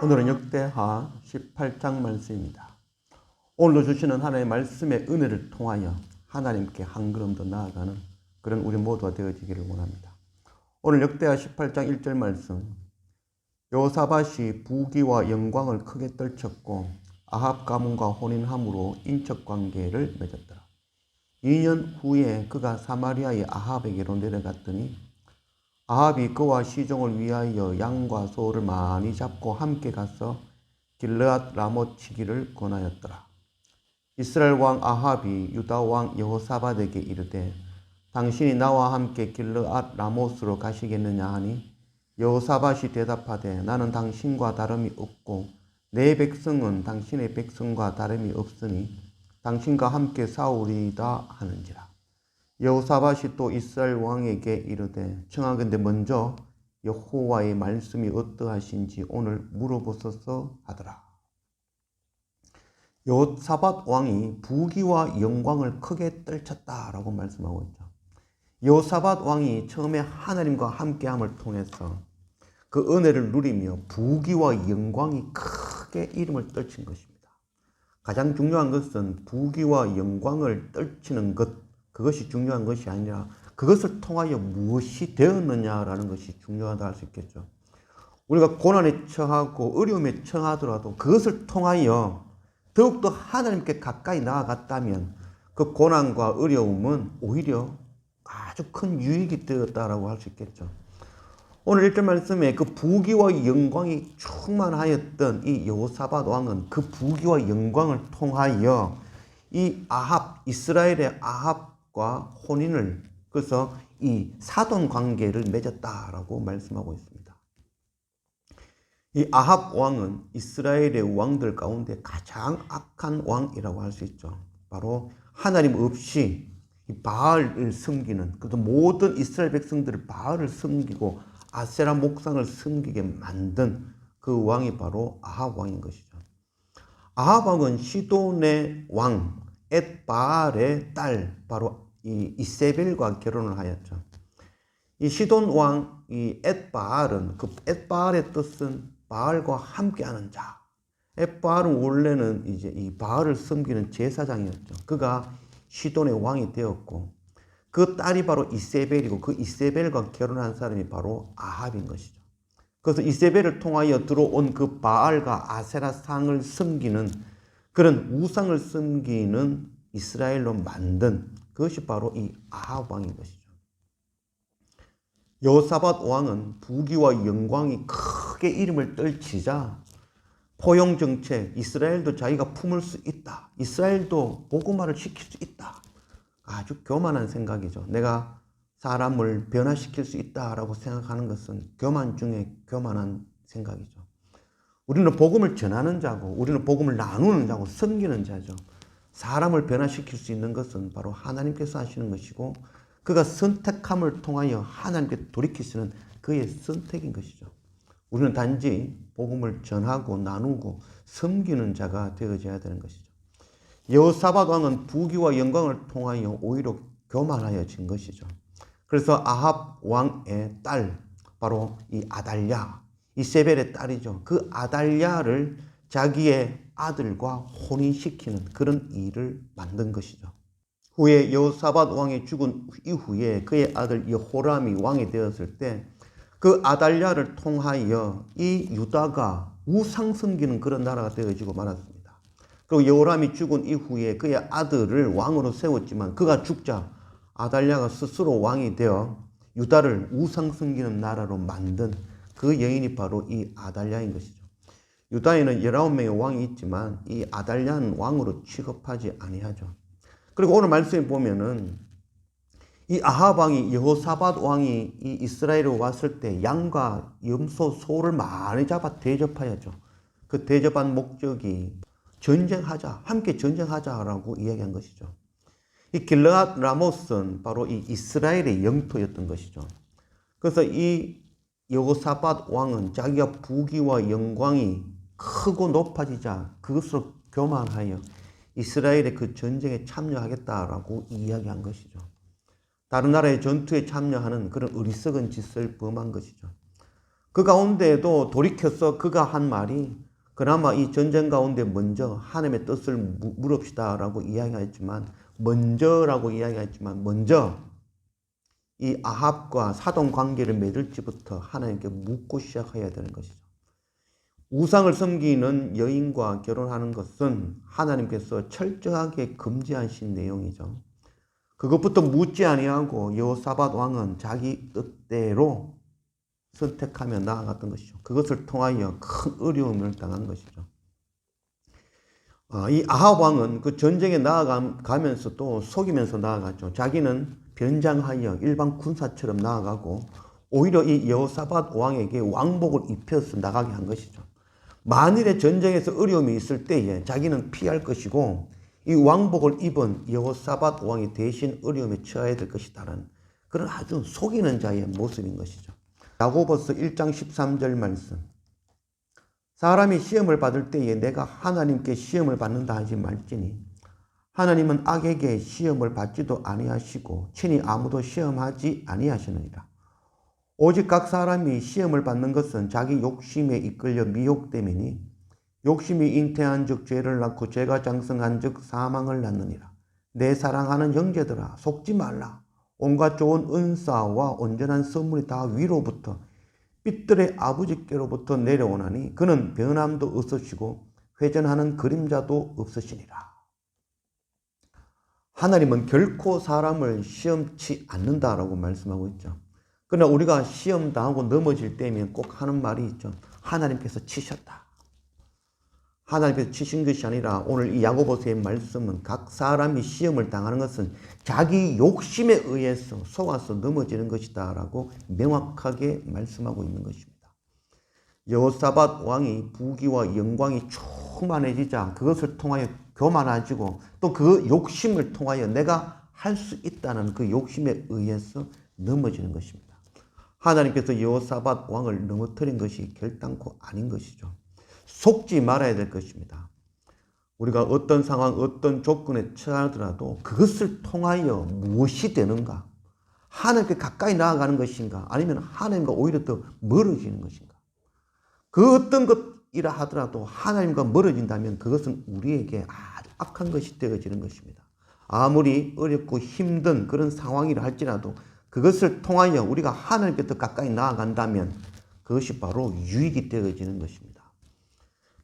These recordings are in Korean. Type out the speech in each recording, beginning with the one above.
오늘은 역대하 18장 말씀입니다. 오늘도 주시는 하나님의 말씀의 은혜를 통하여 하나님께 한 걸음 더 나아가는 그런 우리 모두가 되어지기를 원합니다. 오늘 역대하 18장 1절 말씀. 여호사밧이 부귀와 영광을 크게 떨쳤고 아합 가문과 혼인함으로 인척관계를 맺었더라. 2년 후에 그가 사마리아의 아합에게로 내려갔더니 아합이 그와 시종을 위하여 양과 소를 많이 잡고 함께 가서 길르앗 라못 치기를 권하였더라. 이스라엘 왕 아합이 유다 왕 여호사밧에게 이르되 당신이 나와 함께 길르앗 라못으로 가시겠느냐 하니 여호사밧이 대답하되 나는 당신과 다름이 없고 내 백성은 당신의 백성과 다름이 없으니 당신과 함께 싸우리이다 하는지라. 여호사밧이 또 이스라엘 왕에게 이르되 청하건대 먼저 여호와의 말씀이 어떠하신지 오늘 물어보소서 하더라. 여호사밧 왕이 부귀와 영광을 크게 떨쳤다라고 말씀하고 있죠. 여호사밧 왕이 처음에 하나님과 함께함을 통해서 그 은혜를 누리며 부귀와 영광이 크게 이름을 떨친 것입니다. 가장 중요한 것은 부귀와 영광을 떨치는 것, 그것이 중요한 것이 아니라 그것을 통하여 무엇이 되었느냐라는 것이 중요하다 할 수 있겠죠. 우리가 고난에 처하고 어려움에 처하더라도 그것을 통하여 더욱더 하나님께 가까이 나아갔다면 그 고난과 어려움은 오히려 아주 큰 유익이 되었다라고 할 수 있겠죠. 오늘 1절 말씀에 그 부귀와 영광이 충만하였던 이 여호사밧 왕은 그 부귀와 영광을 통하여 이 아합, 이스라엘의 아합과 혼인을, 그래서 이 사돈 관계를 맺었다라고 말씀하고 있습니다. 이 아합 왕은 이스라엘의 왕들 가운데 가장 악한 왕이라고 할 수 있죠. 바로 하나님 없이 바알을 섬기는, 그래서 모든 이스라엘 백성들을 바알을 섬기고 아세라 목상을 섬기게 만든 그 왕이 바로 아합 왕인 것이죠. 아합 왕은 시돈의 왕 엣바알의 딸 바로 이 이세벨과 결혼을 하였죠. 이 시돈 왕 이 엣바알은, 그 엣바알의 뜻은 바알과 함께하는 자. 엣바알은 원래는 이제 이 바알을 섬기는 제사장이었죠. 그가 시돈의 왕이 되었고 그 딸이 바로 이세벨이고 그 이세벨과 결혼한 사람이 바로 아합인 것이죠. 그래서 이세벨을 통하여 들어온 그 바알과 아세라 상을 섬기는 그런 우상을 섬기는 이스라엘로 만든 그것이 바로 이 아합 왕인 것이죠. 여호사밧 왕은 부귀와 영광이 크게 이름을 떨치자 포용 정책, 이스라엘도 자기가 품을 수 있다. 이스라엘도 복음화를 시킬 수 있다. 아주 교만한 생각이죠. 내가 사람을 변화시킬 수 있다라고 생각하는 것은 교만 중에 교만한 생각이죠. 우리는 복음을 전하는 자고, 우리는 복음을 나누는 자고, 섬기는 자죠. 사람을 변화시킬 수 있는 것은 바로 하나님께서 하시는 것이고, 그가 선택함을 통하여 하나님께 돌이키시는 그의 선택인 것이죠. 우리는 단지 복음을 전하고 나누고 섬기는 자가 되어져야 되는 것이죠. 여호사밧 왕은 부귀와 영광을 통하여 오히려 교만하여진 것이죠. 그래서 아합 왕의 딸, 바로 이 아달랴, 이세벨의 딸이죠. 그 아달랴를 자기의 아들과 혼인시키는 그런 일을 만든 것이죠. 후에 여호사밧 왕이 죽은 이후에 그의 아들 여호람이 왕이 되었을 때 그 아달랴를 통하여 이 유다가 우상 섬기는 그런 나라가 되어지고 말았습니다. 그리고 여호람이 죽은 이후에 그의 아들을 왕으로 세웠지만 그가 죽자 아달랴가 스스로 왕이 되어 유다를 우상 섬기는 나라로 만든 그 여인이 바로 이 아달랴인 것이죠. 유다에는 19명의 왕이 있지만 이 아달랴는 왕으로 취급하지 아니하죠. 그리고 오늘 말씀에 보면은 이 아합 왕이, 여호사밧 왕이 이 이스라엘에 왔을 때 양과 염소, 소를 많이 잡아 대접하였죠. 그 대접한 목적이 전쟁하자, 함께 전쟁하자라고 이야기한 것이죠. 이 길르앗 라못은 바로 이 이스라엘의 영토였던 것이죠. 그래서 이 여호사밧 왕은 자기가 부귀와 영광이 크고 높아지자 그것으로 교만하여 이스라엘의 그 전쟁에 참여하겠다라고 이야기한 것이죠. 다른 나라의 전투에 참여하는 그런 어리석은 짓을 범한 것이죠. 그 가운데에도 돌이켜서 그가 한 말이 그나마 이 전쟁 가운데 먼저 하나님의 뜻을 물읍시다라고 이야기했지만 먼저 이 아합과 사돈 관계를 맺을지부터 하나님께 묻고 시작해야 되는 것이죠. 우상을 섬기는 여인과 결혼하는 것은 하나님께서 철저하게 금지하신 내용이죠. 그것부터 묻지 아니하고 여호사밧 왕은 자기 뜻대로 선택하며 나아갔던 것이죠. 그것을 통하여 큰 어려움을 당한 것이죠. 이 아합 왕은 그 전쟁에 나아가면서도 속이면서 나아갔죠. 자기는 변장하여 일반 군사처럼 나아가고 오히려 이 여호사밧 왕에게 왕복을 입혀서 나가게 한 것이죠. 만일에 전쟁에서 어려움이 있을 때에 자기는 피할 것이고 이 왕복을 입은 여호사밧 왕이 대신 어려움에 처해야 될 것이다라는 그런 아주 속이는 자의 모습인 것이죠. 야고보서 1장 13절 말씀. 사람이 시험을 받을 때에 내가 하나님께 시험을 받는다 하지 말지니 하나님은 악에게 시험을 받지도 아니하시고 친히 아무도 시험하지 아니하시느니라. 오직 각 사람이 시험을 받는 것은 자기 욕심에 이끌려 미혹됨이니 욕심이 잉태한 즉 죄를 낳고 죄가 장성한 즉 사망을 낳느니라. 내 사랑하는 형제들아 속지 말라. 온갖 좋은 은사와 온전한 선물이 다 위로부터 빛들의 아버지께로부터 내려오나니 그는 변함도 없으시고 회전하는 그림자도 없으시니라. 하나님은 결코 사람을 시험치 않는다라고 말씀하고 있죠. 그러나 우리가 시험 당하고 넘어질 때면 꼭 하는 말이 있죠. 하나님께서 치셨다. 하나님께서 치신 것이 아니라 오늘 이 야고보서의 말씀은 각 사람이 시험을 당하는 것은 자기 욕심에 의해서 속아서 넘어지는 것이다 라고 명확하게 말씀하고 있는 것입니다. 여호사밧 왕이 부귀와 영광이 충만해지자 그것을 통하여 교만해지고 또 그 욕심을 통하여 내가 할 수 있다는 그 욕심에 의해서 넘어지는 것입니다. 하나님께서 여호사밧 왕을 넘어뜨린 것이 결단코 아닌 것이죠. 속지 말아야 될 것입니다. 우리가 어떤 상황, 어떤 조건에 처하더라도 그것을 통하여 무엇이 되는가? 하나님께 가까이 나아가는 것인가? 아니면 하나님과 오히려 더 멀어지는 것인가? 그 어떤 것이라 하더라도 하나님과 멀어진다면 그것은 우리에게 아주 악한 것이 되어지는 것입니다. 아무리 어렵고 힘든 그런 상황이라 할지라도 그것을 통하여 우리가 하나님께 더 가까이 나아간다면 그것이 바로 유익이 되어지는 것입니다.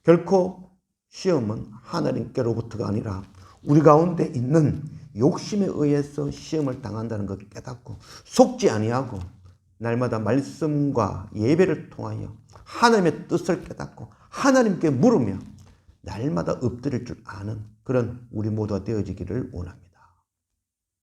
결코 시험은 하나님께로부터가 아니라 우리 가운데 있는 욕심에 의해서 시험을 당한다는 것을 깨닫고 속지 아니하고 날마다 말씀과 예배를 통하여 하나님의 뜻을 깨닫고 하나님께 물으며 날마다 엎드릴 줄 아는 그런 우리 모두가 되어지기를 원합니다.